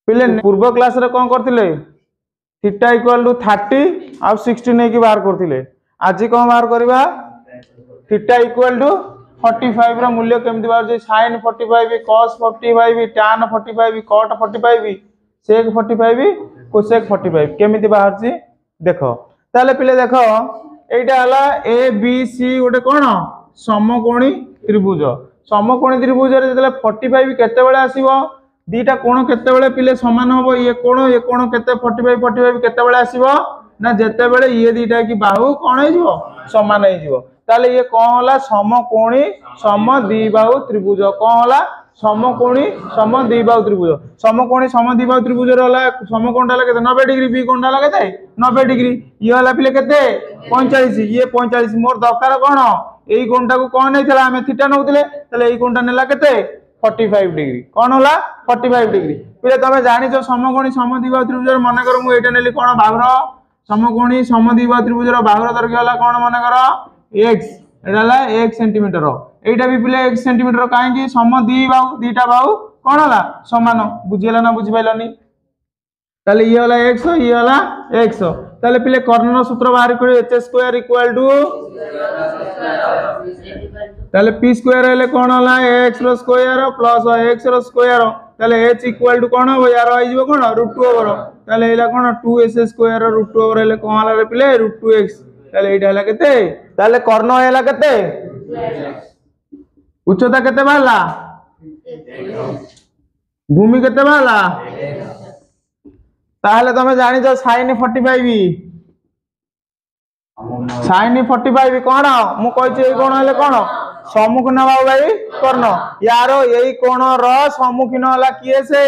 पिले पूर्व क्लास रे कौन करथिले थीटा इक्वल टू 30 आ 60 नहीं कि बाहर करथिले आज कौन बाहर करबा थीटा इक्वल टू 45 रो मूल्य केमति बाहर जे sin 45 cos 45 tan 45 cot 45 sec 45 cosec 45 केमिति बाहर छी देखो ताले पिले देखो एटा हला ए बी सी गोटे कोन समकोणी त्रिभुज रे जतले 45 केते बेले आसीबो दीटा कोण केते बेले पिले समान होबो ये कोण केते 45 केते बेले आसीबो ना जेते बेले ये दीटा की बाहु कोन हे जिवो समान हे जिवो ताले ये कोन होला समकोणी समद्विबाहु त्रिभुज कोन होला समकोणी समद्विबाहु त्रिभुज समकोणी समद्विबाहु त्रिभुज रे होला समकोणटा ला केते 90 डिग्री बी कोणटा ला केते 90 डिग्री ये होला पिले केते 45 ये 45 मोर दरकार कोन एई कोणटा को कोन नैथला हमें थीटा नउतले ताले एई कोणटा नेला केते 45 डिग्री कौन होला 45 डिग्री पिले तमे जानि जो समकोणी समद्विबाहु त्रिभुज मन कर मु एटा नेली कोन बाहुर समकोणी समद्विबाहु त्रिभुज रो बाहुर दैर्घ्य होला कोन मन कर x एटा होला 1 सेंटीमीटर एटा भी पिले 1 सेंटीमीटर काहे कि समद्विबाहु दीटा बाहु कोन होला समान बुझिला ना बुझि पाइलनी ताले ये होला x ये होला x ताले पिले कर्णन सूत्र बाहर करी h² इक्वल टू ताले p स्क्वायर हेले कोन होला x रो स्क्वायर प्लस x रो स्क्वायर ताले h इक्वल टू कोन हो यार आइ जिवो कोन √2 ओवर ताले हेला कोन 2s स्क्वायर √2 ओवर हेले कोन होला रे पिले √2x ताले एटा हला केते ताले कर्ण हेला केते उच्चता केते बाला भूमि केते बाला ताले तमे जानि जो sin 45 कोन मु कहै छी कोन हेले कोन सम्मुखीन बाहु भाई कर्ण यार यही कोण रो सम्मुखीन होला किए से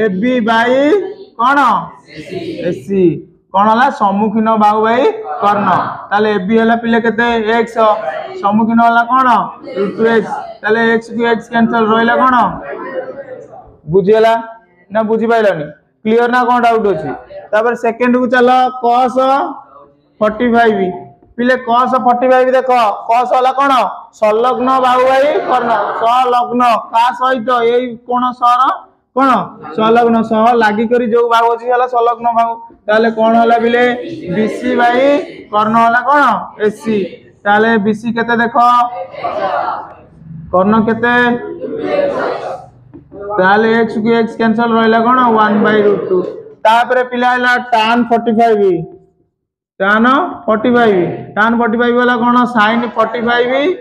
एबी बाई कोन एसी कोन होला सम्मुखीन बाहु भाई कर्ण ताले एबी होला पिले केते x सम्मुखीन होला कोन √2x ताले x की x कैंसिल रोइला कोन बुझिला ना बुझि पाइलानी क्लियर ना कोन डाउट अछि तापर सेकंड को चलो cos 45 पिले cos 45 देखो cos होला कोन संलग्न बाहु भाई कर्ण संलग्न का सहित एई कोन सर कोन संलग्न सह लागि करी जो बाहु अछि होला संलग्न बाहु ताले कोन होला बिले BC भाई कर्ण होला कोन AC ताले BC केते देखो कर्ण केते ताले x की x कैंसिल रहला कोन 1/√2 तापरे पिला हला tan 45 tan 45 वाला कोन sin 45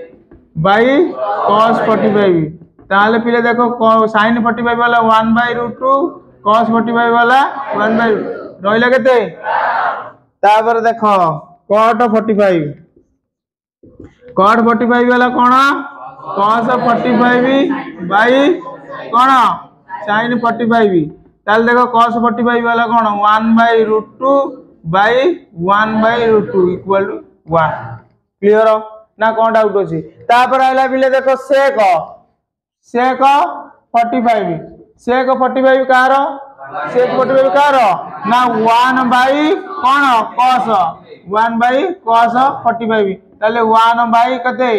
बाई cos 45 ताले पिले देखो sin 45 वाला 1/√2 cos 45 वाला 1/√2 रहला केते तापर देखो cot 45 वाला कोन cos 45 बाई कोन sin 45 ताले देखो cos 45 वाला कोन 1/√2 बाई 1/√2 इक्वल टू 1 क्लियर ना कोन डाउट अछि तापर आइला बिले देखो sec 45 कार ना 1/cos 45 ताले 1 कते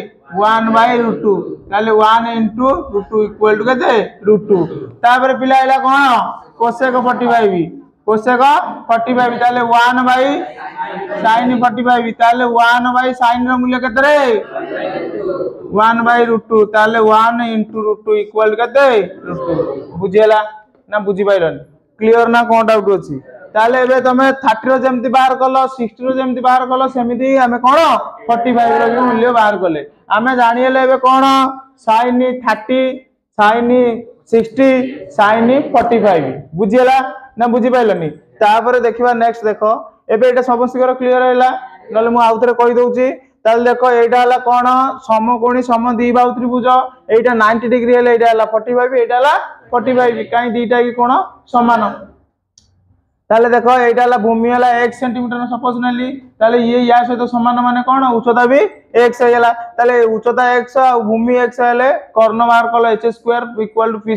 1/√2 ताले 1 * √2 इक्वल टू कते √2 तापर पिला आइला कोन cosec 45 ताले 1/sin 45 ताले 1/sin रो मूल्य केते रे 1/√2 ताले 1 * √2 इक्वल केते √2 बुझिला ना बुझि पाइलन क्लियर ना कोन डाउट अछि ताले एबे तमे 30 रो जेमति बाहर कलो 60 रो जेमति बाहर कलो सेमिति हमें कोन 45 रो मूल्य बाहर कले हमें जानिले एबे कोन sin 30 sin 60 sin 45 बुझिला ना बुझि पाइलनी तापर देखिबा नेक्स्ट देखो एबे एटा समस्या क्लियर हैला नले मु आउथरे कहि दउची ताल देखो एटा हला कोन समकोणी समद्विबाहु त्रिभुज एटा 90 डिग्री हैला एटा हला 45 एटा हला 45 काई दीटा की कोन समान ताले देखो एटा हला भूमि हला 1 सेंटीमीटर सपोज नेली ताले ये या सहित समान माने कोन उच्चता भी x हैला ताले उच्चता x और भूमि x हैले कर्ण बाहर कलो h² = p² +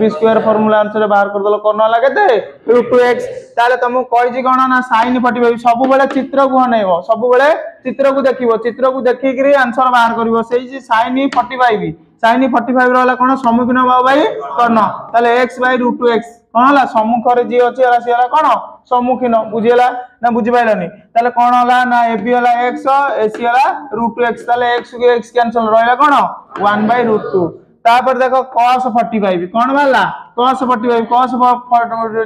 b² formula answer बाहर कर दलो कर्ण हला केते √2x ताले तुम कहि कोन ना sin 45 सब बेले चित्र को हनेबो सब बेले चित्र को देखिबो चित्र को देखि करी आंसर बाहर करिवो सेही sin sin 45 रहला कोन सम्मुखीन बाहु भाई कर्ण ताले x बाय √2x कोन हला सम्मुख रे जे अछि हला से हला कोन सम्मुखीन बुझियला ना बुझि पाइलनी ताले कोन हला ना ab हला x ac हला √2x ताले x के x कैंसिल रहला कोन 1 बाय √2 तापर देखो cos 45 कोन वाला cos 45 cos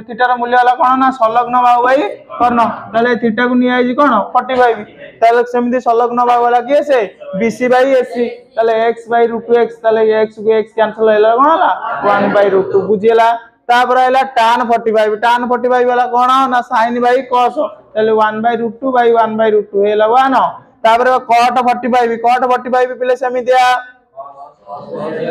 थीटा रो मूल्य हला कोन ना संलग्न बाहु भाई कर्ण ताले थीटा को नि आइजी कोन 45 ताले सेमती संलग्न बाहु वाला के से bc बाय ac ताले x बाय √2x ताले x के x कैंसिल हैला कोन हला 1 बाय √2 बुझियला तापर हैला tan 45 वाला कोन ना sin बाय cos ताले 1 बाय √2 बाय 1 बाय √2 हैला 1 तापर cot 45 पिले सेमितिया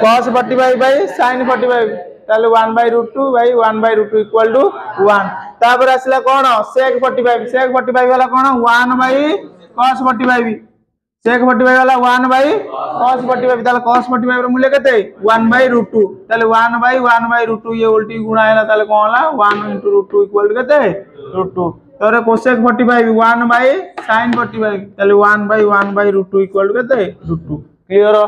cos 45 बाय sin 45 ताले 1 by √2 by 1 by √2 equal to 1 तापर आसला कोन sec 45 वाला कोन 1 बाय cos 45 sec 45 वाला 1 बाय cos 45 ताले cos 45 रो मूल्य केते 1 बाय √2 ताले 1 बाय √2 ये उल्टी गुणा हैला ताले कोन हला 1 * √2 इक्वल टू केते √2 तोरे cosec 45 1 बाय sin 45 ताले 1 बाय √2 इक्वल टू केते √2 क्लियर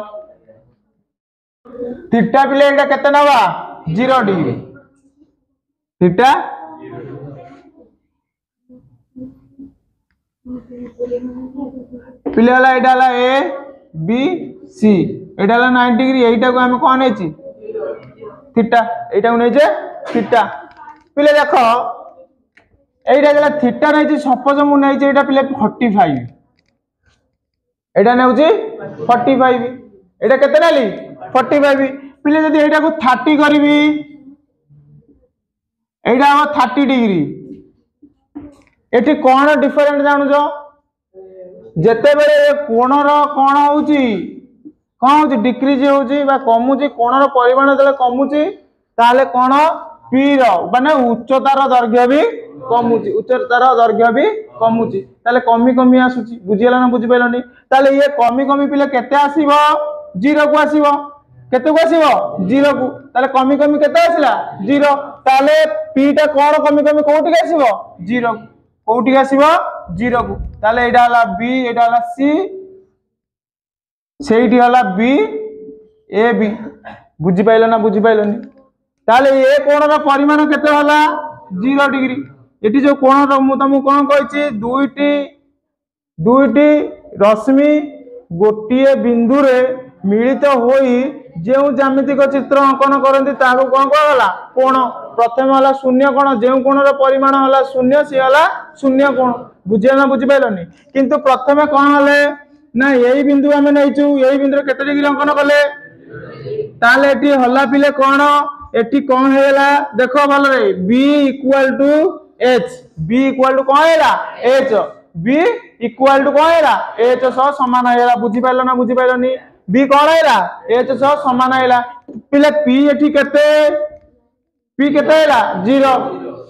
थीटा पिले एटा केते नबा 0 डिग्री थीटा पिले वाला एटा हला a b c एटा हला 90 डिग्री एटा को हम कोन हेची थीटा एटा को नै जे थीटा पिले देखो एटा जला थीटा नै जे सपोज मु नै जे एटा पिले 45 एटा नै होची 45 एटा केते नाली 45 पिले जदी एटा को 30 करबी एटा हो 30 डिग्री एठी कोन डिफरेंट जानु जो जेते बेले कोण रो कोण होउची डिक्रीज होउची बा कमुची कोण रो परिमाण जले कमुची ताले कोण p रो माने उच्चतार दैर्घ्य भी कमुची उच्चतार दैर्घ्य भी कमुची ताले कमी आसुची बुझियला ना बुझि पैलनी ताले ये कमी पिले केते आसीबो 0 को आसीबो केते को आसीबो 0 को ताले कमी केते आसिला 0 ताले p टा कोन कमी कोठी के आसीबो 0 कोठी के आसीबो 0 को ताले एडा हला b एडा हला c सेठी हला b a b बुझि पाइलो ना बुझि पाइलोनी ताले ए कोण रो परिमाण केते हला 0 डिग्री एठी जो कोण रो मु तमु कोन कहछि दुईटी रश्मि गोटिए बिंदु रे मिलित होई जेउ ज्यामितिक चित्र अंकन करंती ताको कोन कहला कोण प्रथम हला शून्य कोण जेउ कोण रो परिमाण हला शून्य से हला शून्य कोण बुझिया ना बुझि पाइलोनी किंतु प्रथमे कोन हले ना एई बिंदु हमें नैचू एई बिंदु केते डिग्री अंकन कले ताले एठी हल्ला पिले कोन एठी कोन हेला देखो भलो रे b equal to h b equal to कोन हेला h b इक्वल टू कोन हेला h सह समान हेला बुझि पाइलो ना बुझि पाइलोनी b कोन हेला h सह समान हेला पिले p एठी केते p केते हेला 0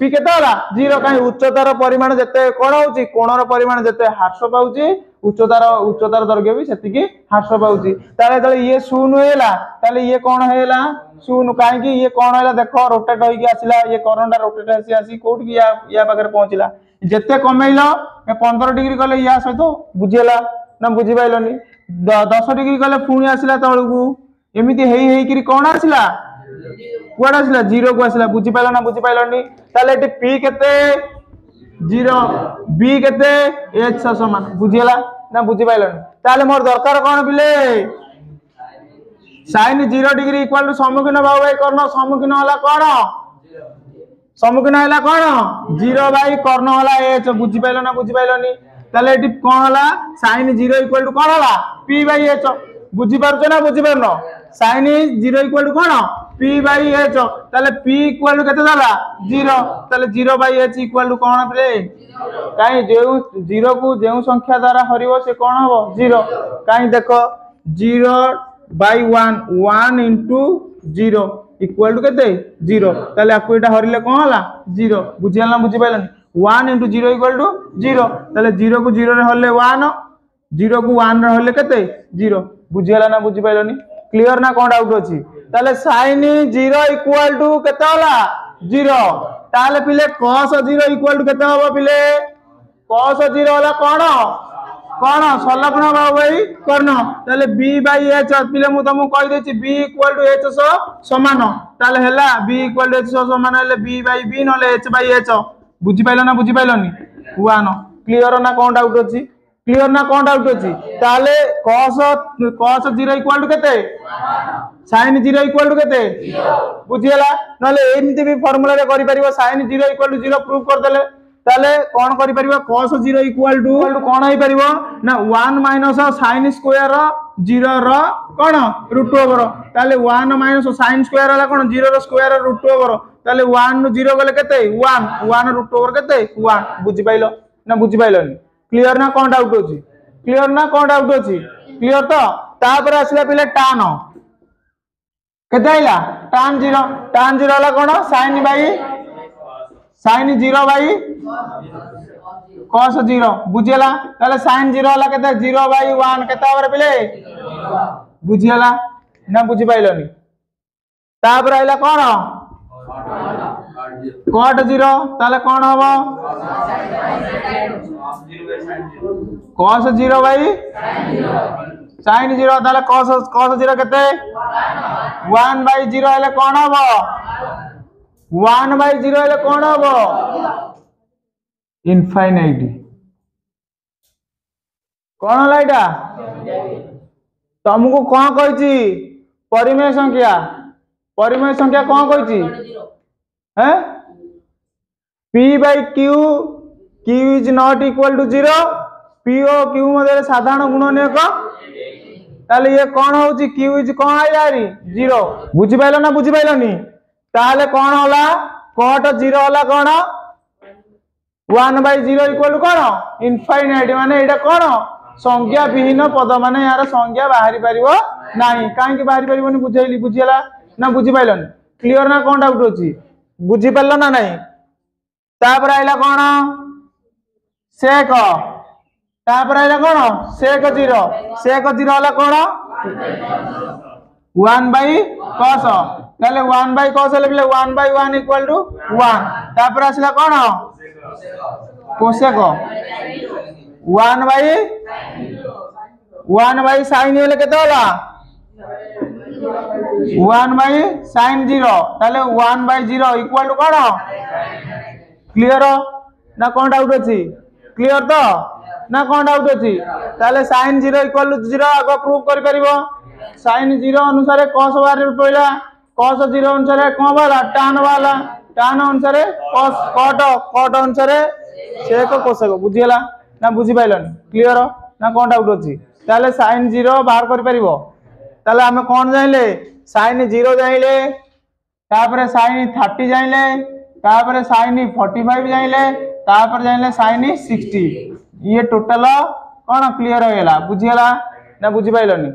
p केते होला 0 काई उच्चतार परिमाण जते कोन होउची कोणर परिमाण जते ह्रास पाउची उच्चतार दैर्घ्य भी सेतिकी ह्रास पाउची ताले तले ये शून्य हेला ताले ये कोन हेला शून्य काई कि ये कोन हेला देखो रोटेट होई के आसिला ये करंटा रोटेट आसी कोठ की या पाकर पहुंचला जते कमेइलो 15 डिग्री कले या सहित बुझियला ना बुझि पाइलोनी 10 डिग्री कले पुणी आसिला तळकू एमिति हेई कि कोन आसिला कुआड आसिला 0 को आसिला बुझि पाइलो ना बुझि पाइलोनी ताले एटी p केते 0 b केते h समान बुझियला ना बुझि पाइलोनी ताले मोर दरकार कोन बिले sin 0 डिग्री इक्वल टू सम्मुखीन बाहु भाई कर्ण सम्मुखीन होला कोन सम्मुखीन होला कोन 0 बाय कर्ण होला h बुझि पाइलो ना बुझि पाइलोनी ताले एटी कोन होला sin 0 इक्वल टू कोन होला p बाय h बुझि पारछो ना बुझि पारनो sin 0 इक्वल टू कोन p बाय h ताले p इक्वल टू केते जाला 0 ताले 0 बाय h इक्वल टू कोन प्ले काई जेउ 0 को जेउ संख्या द्वारा हरिवो से कोन हबो 0 काई देखो 0 बाय 1 into 0 इक्वल टू केते 0 ताले आपको एटा हरिले कोन होला 0 बुझियला ना बुझि पाइलनी 1 into 0 इक्वल टू 0 ताले 0 को 0 रे हरले 1 0 को 1 रे हरले केते 0 बुझियला ना बुझि पाइलनी क्लियर ना कोन डाउट अछि ताले sin 0 इक्वल टू केते होला 0 ताले पिले cos 0 इक्वल टू केते होबो पिले cos 0 होला कोन कौन संलग्न भाई कर्ण ताले बी बाई एच पिले मु तुमको कहि देछि बी इक्वल टू एच समान ताले हैला बी इक्वल टू एच समान हैले बी बाई बी नले एच बाई एच बुझी पाइलो ना बुझी पाइलोनी 1 क्लियर ना कोन डाउट अछि क्लियर ना कोन डाउट अछि ताले cos 0 इक्वल टू केते sin 0 इक्वल टू केते बुझियला नले एमती भी फार्मूला रे करि परिबो sin 0 इक्वल टू 0 प्रूव कर देले ताले कोन करि परिबो cos 0 इक्वल टू कोन होई परिबो ना 1 माइनस sin स्क्वायर 0 रो कोन रूट ओवर ताले 1 माइनस sin स्क्वायर वाला कोन 0 रो स्क्वायर रूट ओवर ताले 1 नु 0 गले केते 1 रूट ओवर केते 1 बुझि पाइलो ना बुझि पाइलोनी क्लियर ना कोन डाउट अछि क्लियर ना कोन डाउट अछि क्लियर तो तापर आसला पिले tan केते आइला tan 0 वाला कोन sin by sin 0 by cos 0 बुझियला ताले sin 0 वाला केते 0 बाई 1 केते ओवर पिले बुझियला ना बुझि पाइलोनी तापर आइला कोन cot 0 ताले कोन हबो cos 0 बाई sin 0 ताले cos 0 केते 1 बाई 0 हेले कोन हबो 1 बाई 0 हेले कोन हबो इनफाइनाइट कोन होला एटा तुमको कोन कहछि परिमेय संख्या कोन कहछि हैं p by q q is not equal to 0 p ओ q मधे साधारण गुणनीयक ताले ये कोन होउची q इज कोन आइयारी 0 बुझि पाइलो ना बुझि पाइलोनी ताले कोन होला cot 0 होला कोन 1 बाई 0 इक्वल टू कोन इनफाइनाइट माने एटा कोन संख्या विहीन पद माने यार संख्या बाहरी परिबो नाही काहे कि बाहरी परिबोनी बुझाइली बुझियला ना बुझि पाइलोनी क्लियर ना कोन डाउट अछि बुझी पारल ना नहीं तापर आइला कोन sec तापर आइला कोन sec 0 वाला कोन 1 बाई cos ताले 1 बाई cos ले 1 बाई 1 इक्वल टू 1 तापर आसला कोन cosec 1 बाई sin हेले केते होला 1 बाई sin 0 ताले 1 बाई 0 इक्वल टू कोन क्लियर ना कोन डाउट अछि क्लियर तो ना कोन डाउट अछि ताले sin 0 इक्वल टू 0 आगो प्रूव करि परिबो sin 0 अनुसार cos बारे पइला cos 0 अनुसार कोन वाला tan अनुसार cot अनुसार sec cosec बुझियला ना बुझि पाइलनी क्लियर ना कोन डाउट अछि ताले sin 0 बाहर करि परिबो ताले हमें कोन जाइले sin 0 जाइले तापर sin 30 जाइले तापर sin 45 जाइले तापर जाइले sin 60 ये टोटल कोन क्लियर हो गेला बुझियला ना बुझि पाइलनी।